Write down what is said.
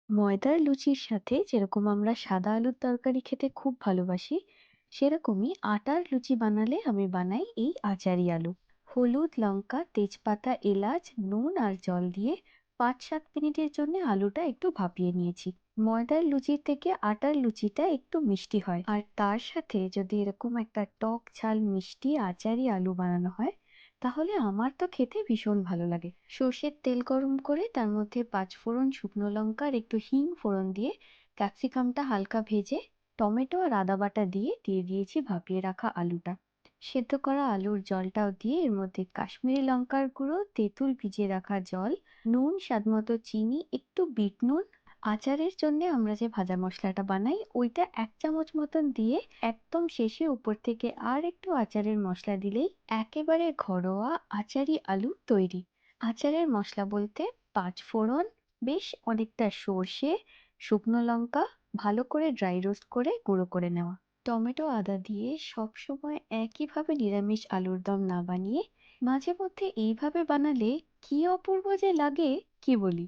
ময়দার লুচির সাথে যেরকম আমরা সাদা আলুর তরকারি খেতে খুব ভালোবাসি, সেরকমই আটার লুচি বানালে আমি বানাই এই আচারি আলু। হলুদ, লঙ্কা, তেজপাতা, এলাচ, নুন আর জল দিয়ে ৫-৭ মিনিটের জন্য আলুটা একটু ভাপিয়ে নিয়েছি। ময়দার লুচির থেকে আটার লুচিটা একটু মিষ্টি হয়, আর তার সাথে যদি এরকম একটা টক ঝাল মিষ্টি আচারি আলু বানানো হয়, তাহলে আমার তো খেতে ভীষণ ভালো লাগে। সর্ষের তেল গরম করে তার মধ্যে পাঁচফোড়ন, শুকনো লঙ্কা আর একটু হিং ফোড়ন দিয়ে ক্যাপসিকামটা হালকা ভেজে টমেটো আর আদা বাটা দিয়ে দিয়েছি ভাপিয়ে রাখা আলুটা। সেদ্ধ করা আলুর জলটাও দিয়ে এর মধ্যে কাশ্মীরি লঙ্কার গুঁড়ো, তেঁতুল ভিজিয়ে রাখা জল, নুন স্বাদমতো, চিনি, একটু বিট নুন, আচারের জন্য আমরা যে ভাজা মশলাটা বানাই ওইটা ১ চামচ মতন দিয়ে একদম শেষে উপর থেকে আর একটু আচারের মশলা দিলেই একেবারে ঘরোয়া আচারি আলু তৈরি। আচারের মশলা বলতে পাঁচফোড়ন, বেশ অনেকটা সর্ষে, শুকনো লঙ্কা ভালো করে ড্রাই রোস্ট করে গুঁড়ো করে নেওয়া, টমেটো, আদা দিয়ে সবসময় একইভাবে নিরামিষ আলুর দম না বানিয়ে মাঝে মধ্যে এইভাবে বানালে কি অপূর্ব যে লাগে, কি বলি!